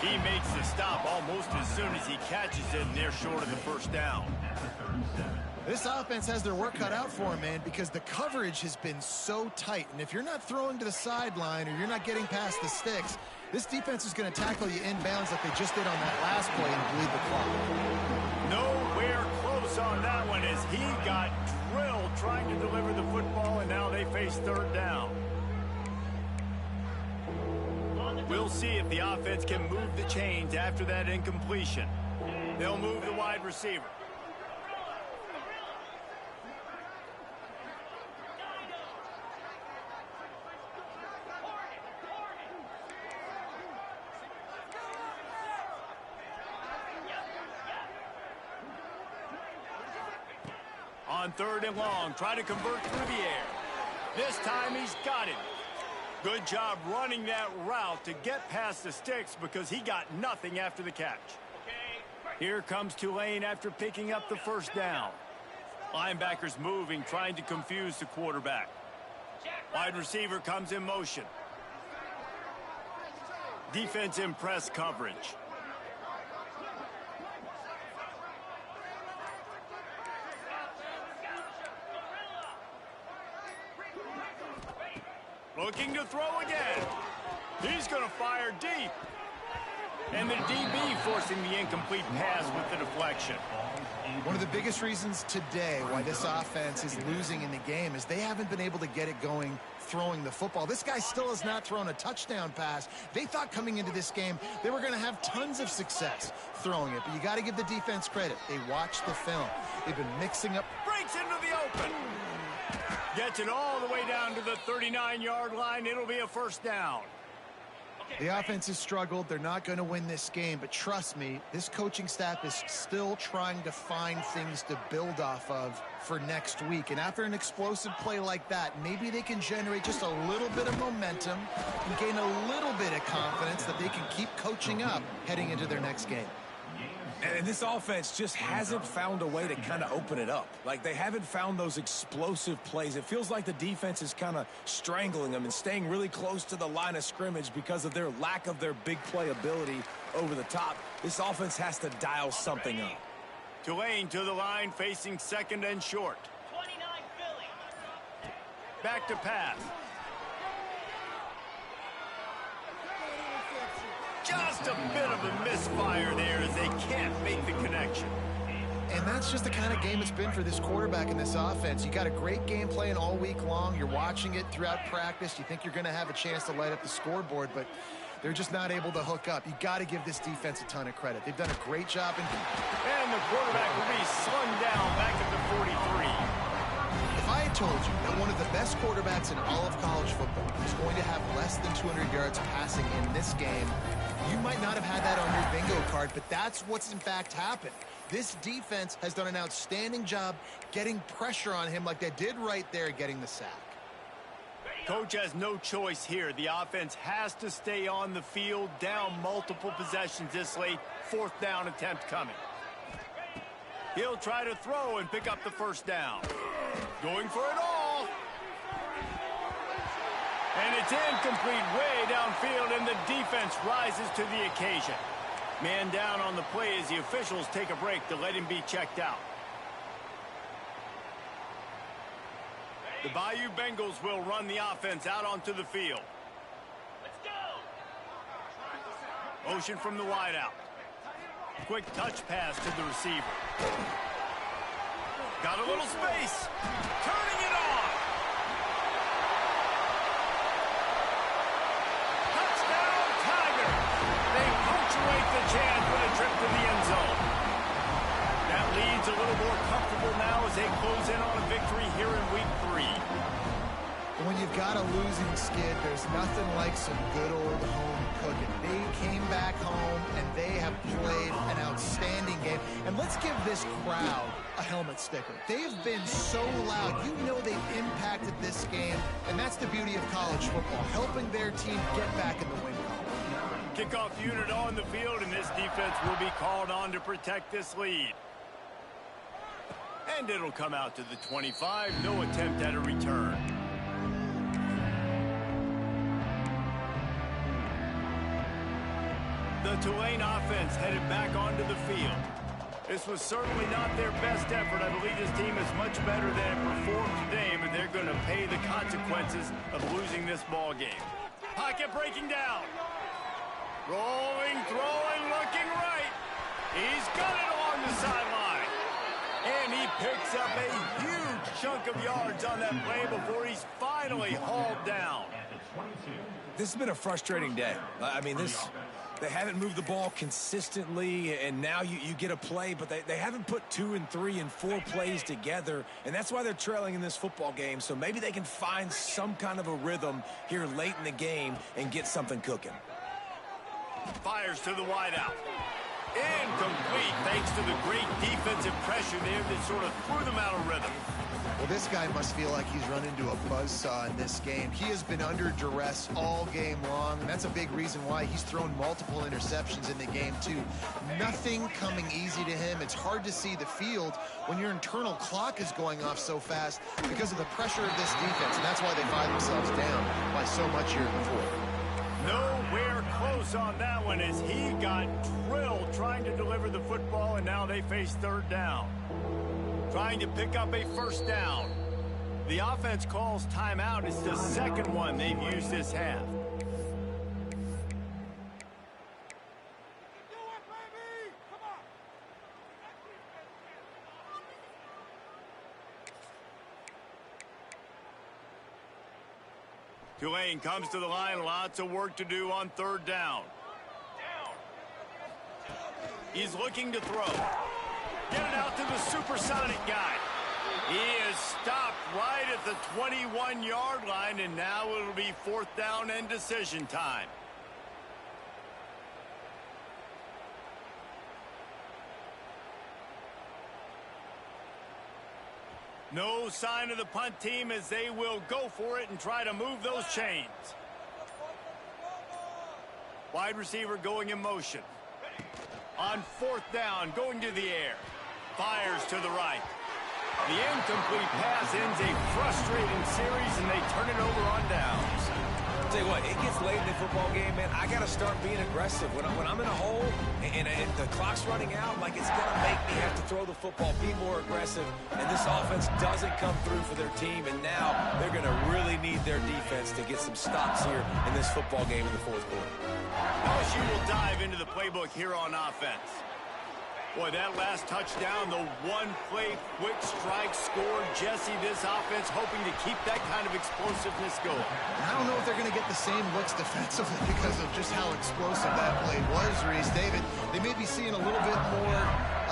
He makes the stop almost as soon as he catches it, and they're short of the first down. This offense has their work cut out for them, man, because the coverage has been so tight. And if you're not throwing to the sideline or you're not getting past the sticks, this defense is going to tackle you inbounds like they just did on that last play and bleed the clock. Nowhere close on that one as he got drilled trying to deliver the football, and now they face third down. We'll see if the offense can move the chains after that incompletion. They'll move the wide receiver. On third and long, try to convert through the air. This time he's got it. Good job running that route to get past the sticks because he got nothing after the catch. Here comes Tulane after picking up the first down. Linebackers moving, trying to confuse the quarterback. Wide receiver comes in motion. Defense in press coverage. Looking to throw again. He's going to fire deep. And the DB forcing the incomplete pass with the deflection. One of the biggest reasons today why this offense is losing in the game is they haven't been able to get it going throwing the football. This guy still has not thrown a touchdown pass. They thought coming into this game they were going to have tons of success throwing it, but you got to give the defense credit. They watched the film. They've been mixing up. Breaks into the open. Gets it all the way down to the 39-yard line. It'll be a first down. The offense has struggled. They're not going to win this game, but trust me, this coaching staff is still trying to find things to build off of for next week. And after an explosive play like that, maybe they can generate just a little bit of momentum and gain a little bit of confidence that they can keep coaching up heading into their next game. And this offense just hasn't found a way to kind of open it up. Like, they haven't found those explosive plays. It feels like the defense is kind of strangling them and staying really close to the line of scrimmage because of their lack of their big play ability over the top. This offense has to dial something up. Tulane to the line, facing second and short. 29 Philly. Back to pass. Just a bit of a misfire there as they can't make the connection. And that's just the kind of game it's been for this quarterback in this offense. You got a great game plan all week long. You're watching it throughout practice. You think you're going to have a chance to light up the scoreboard, but they're just not able to hook up. You got to give this defense a ton of credit. They've done a great job. And the quarterback will be slung down back at the 43. If I had told you that one of the best quarterbacks in all of college football is going to have less than 200 yards passing in this game, you might not have had that on your bingo card, but that's what's in fact happened. This defense has done an outstanding job getting pressure on him like they did right there, getting the sack. Coach has no choice here. The offense has to stay on the field, down multiple possessions this late. Fourth down attempt coming. He'll try to throw and pick up the first down. Going for it all. And it's incomplete way downfield, and the defense rises to the occasion. Man down on the play as the officials take a break to let him be checked out. The Bayou Bengals will run the offense out onto the field. Let's go. Motion from the wideout. Quick touch pass to the receiver. Got a little space. Turning it on. Touchdown, Tiger. They punctuate the chance with a trip to the end zone. That lead's a little more comfortable now as they close in on a victory here in week 3. When you've got a losing skid, there's nothing like some good old home cooking. They came back home, and they have played an outstanding game. And let's give this crowd a helmet sticker. They've been so loud. You know they've impacted this game, and that's the beauty of college football, helping their team get back in the win column. Kickoff unit on the field, and this defense will be called on to protect this lead. And it'll come out to the 25. No attempt at a return. The Tulane offense headed back onto the field. This was certainly not their best effort. I believe this team is much better than it performed today, but they're going to pay the consequences of losing this ball game. Pocket breaking down. Rolling, throwing, looking right. He's got it along the sideline. And he picks up a huge chunk of yards on that play before he's finally hauled down. This has been a frustrating day. I mean, they haven't moved the ball consistently, and now you get a play, but they haven't put 2 and 3 and 4 plays together, and that's why they're trailing in this football game. So maybe they can find some kind of a rhythm here late in the game and get something cooking. Fires to the wideout. Incomplete thanks to the great defensive pressure there that sort of threw them out of rhythm. Well, this guy must feel like he's run into a buzzsaw in this game. He has been under duress all game long, and that's a big reason why he's thrown multiple interceptions in the game, too. Nothing coming easy to him. It's hard to see the field when your internal clock is going off so fast because of the pressure of this defense, and that's why they find themselves down by so much here in the fourth. Nowhere close on that one as he got drilled trying to deliver the football, and now they face third down. Trying to pick up a first down. The offense calls timeout. It's the second one they've used this half. Tulane comes to the line. Lots of work to do on third down. He's looking to throw. Get it out to the supersonic guy. He is stopped right at the 21-yard line, and now it'll be fourth down and decision time. No sign of the punt team as they will go for it and try to move those chains. Wide receiver going in motion. On fourth down, going to the air. Fires to the right. The incomplete pass ends a frustrating series, and they turn it over on downs. Tell you what, it gets late in the football game, man. I got to start being aggressive. When I'm in a hole and the clock's running out, like, it's going to make me have to throw the football, be more aggressive. And this offense doesn't come through for their team, and now they're going to really need their defense to get some stops here in this football game in the fourth quarter. LSU will dive into the playbook here on offense. Boy, that last touchdown, the one-play quick strike score. Jesse, this offense hoping to keep that kind of explosiveness going. I don't know if they're going to get the same looks defensively because of just how explosive that play was, Reese. David, they may be seeing a little bit more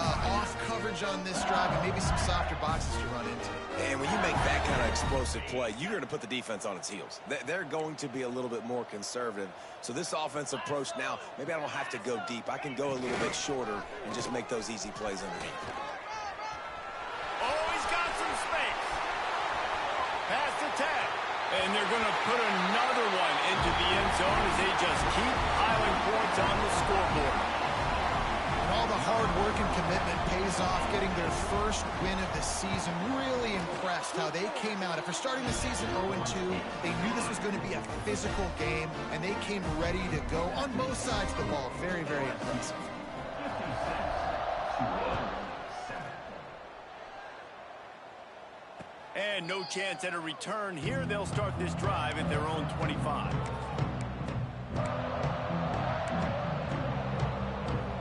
off coverage on this drive and maybe some softer boxes to run into. And when you make that kind of explosive play, you're going to put the defense on its heels. They're going to be a little bit more conservative. So this offense approach now, maybe I don't have to go deep. I can go a little bit shorter and just make those easy plays underneath. Oh, he's got some space. Pass to 10. And they're going to put another one into the end zone as they just keep piling points on the scoreboard. All the hard work and commitment pays off, getting their first win of the season. Really impressed how they came out. After starting the season 0-2, they knew this was going to be a physical game, and they came ready to go on both sides of the ball. Very, very impressive. And no chance at a return here. They'll start this drive at their own 25.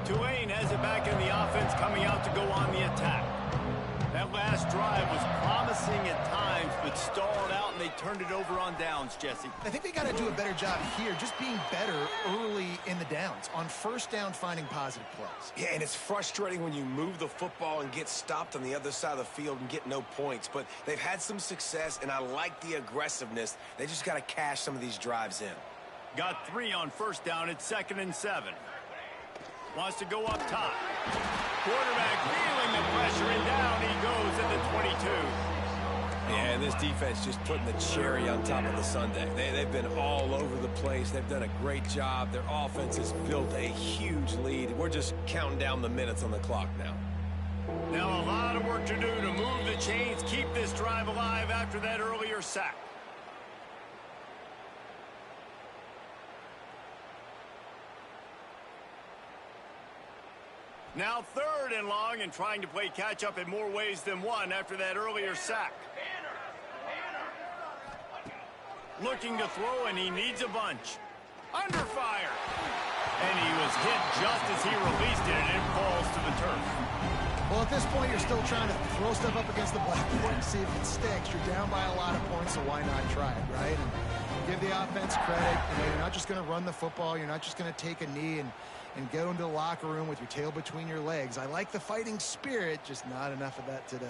Tulane has it back in the offense, coming out to go on the attack. That last drive was promising at times, but stalled out, and they turned it over on downs, Jesse. I think they got to do a better job here, just being better early in the downs. On first down, finding positive plays. Yeah, and it's frustrating when you move the football and get stopped on the other side of the field and get no points. But they've had some success, and I like the aggressiveness. They just got to cash some of these drives in. Got 3 on first down at 2nd and 7. Wants to go up top. Quarterback feeling the pressure, and down he goes at the 22. Yeah, and this defense just putting the cherry on top of the sundae. They've been all over the place. They've done a great job. Their offense has built a huge lead. We're just counting down the minutes on the clock now. Now a lot of work to do to move the chains, keep this drive alive after that earlier sack. Now 3rd and long and trying to play catch-up in more ways than one after that earlier sack. Looking to throw, and he needs a bunch. Under fire. And he was hit just as he released it, and it falls to the turf. Well, at this point, you're still trying to throw stuff up against the blackboard and see if it sticks. You're down by a lot of points, so why not try it, right? And give the offense credit. You know, you're not just going to run the football. You're not just going to take a knee and go into the locker room with your tail between your legs. I like the fighting spirit, just not enough of that today.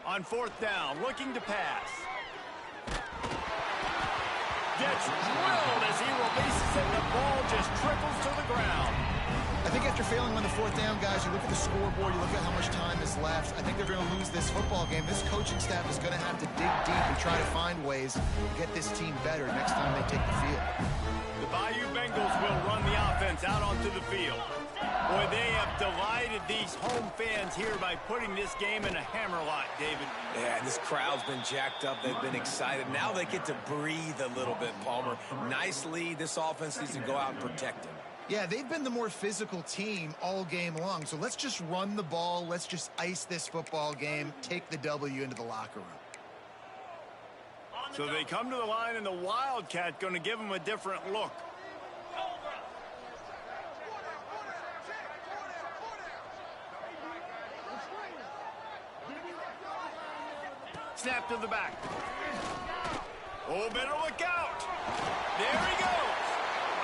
On 4th down, looking to pass. Gets drilled as he releases it. The ball just trickles to the ground. I think after failing on the 4th down, guys, you look at the scoreboard, you look at how much time is left. I think they're going to lose this football game. This coaching staff is going to have to dig deep and try to find ways to get this team better next time they take the field. The Bayou Bengals will run the offense out onto the field. Boy, they have delighted these home fans here by putting this game in a hammerlock, David. Yeah, this crowd's been jacked up. They've been excited. Now they get to breathe a little bit, Palmer. Nice lead. This offense needs to go out and protect him. Yeah, they've been the more physical team all game long. So let's just run the ball. Let's just ice this football game, take the W into the locker room. So they come to the line, and the Wildcat going to give them a different look. Snap to the back. Oh, better look out. There he goes.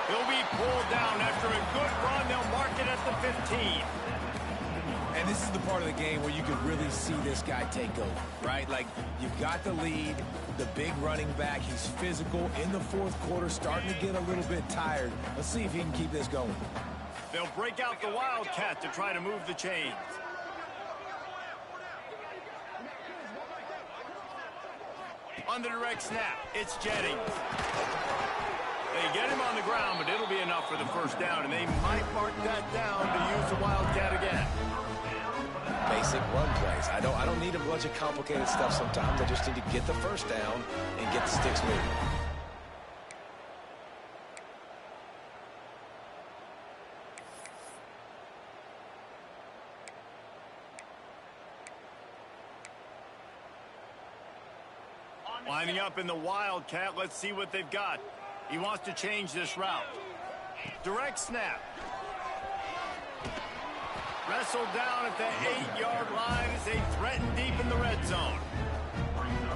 He'll be pulled down after a good run. They'll mark it at the 15. And this is the part of the game where you can really see this guy take over, right? Like, you've got the lead, the big running back. He's physical in the 4th quarter, starting to get a little bit tired. Let's see if he can keep this going. They'll break out the Wildcat to try to move the chains. On the direct snap, it's Jennings. They get him on the ground, but it'll be enough for the 1st down, and they might mark that down to use the Wildcat again. Basic run plays. I don't need a bunch of complicated stuff sometimes. I just need to get the 1st down and get the sticks moving. Lining up in the Wildcat. Let's see what they've got. He wants to change this route. Direct snap. Wrestled down at the 8-yard line as they threaten deep in the red zone.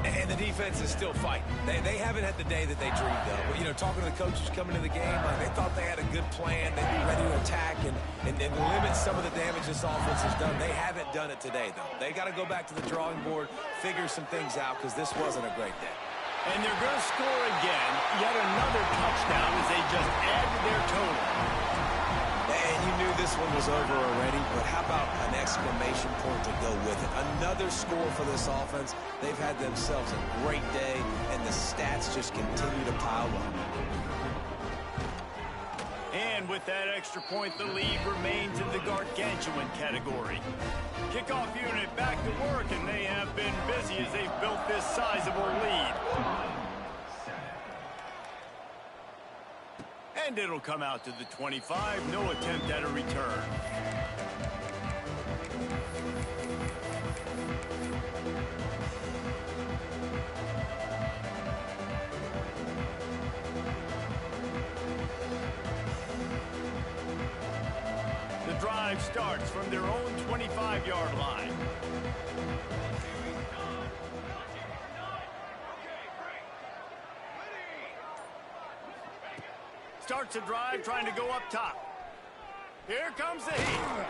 And the defense is still fighting. They haven't had the day that they dreamed of. But, you know, talking to the coaches coming into the game, they thought they had a good plan. They'd be ready to attack and limit some of the damage this offense has done. They haven't done it today, though. They got to go back to the drawing board, figure some things out, because this wasn't a great day. And they're going to score again. Yet another touchdown as they just add to their total. And you knew this one was over already, but how about an exclamation point to go with it? Another score for this offense. They've had themselves a great day, and the stats just continue to pile up. And with that extra point, the lead remains in the gargantuan category. Kickoff unit back to work, and they have been busy as they've built this sizable lead. And it'll come out to the 25. No attempt at a return. The drive starts from their own 25-yard line. Starts a drive trying to go up top. Here comes the heat.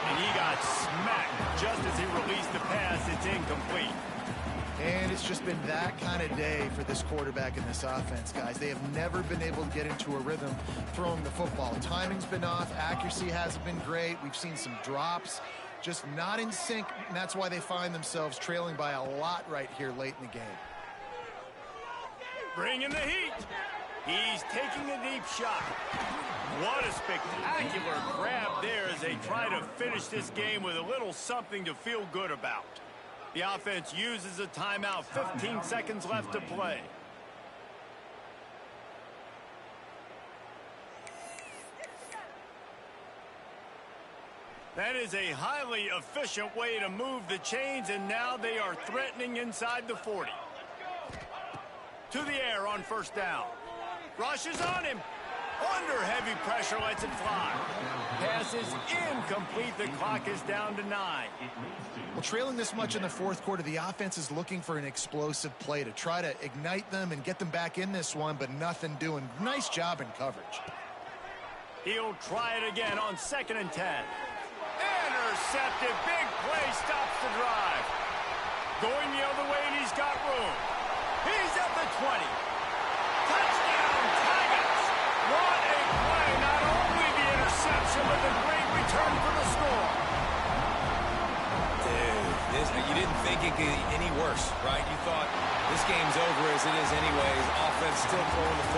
And he got smacked just as he released the pass. It's incomplete. And it's just been that kind of day for this quarterback in this offense, guys. They have never been able to get into a rhythm throwing the football. Timing's been off. Accuracy hasn't been great. We've seen some drops. Just not in sync, and that's why they find themselves trailing by a lot right here late in the game. Bring in the heat. He's taking a deep shot. What a spectacular grab there as they try to finish this game with a little something to feel good about. The offense uses a timeout. 15 seconds left to play. That is a highly efficient way to move the chains, and now they are threatening inside the 40. To the air on first down. Rushes on him. Under heavy pressure, lets it fly. Pass is incomplete. The clock is down to 9. Well, trailing this much in the fourth quarter, the offense is looking for an explosive play to try to ignite them and get them back in this one, but nothing doing. Nice job in coverage. He'll try it again on 2nd and 10. Intercepted. Big play stops the drive. Going the other way, and he's got room. He's at the 20. Touchdown, Tigers. What a play. Not only the interception, but the great return for the score. Dude, you didn't think it could get any worse, right? You thought this game's over as it is anyways. Offense still throwing the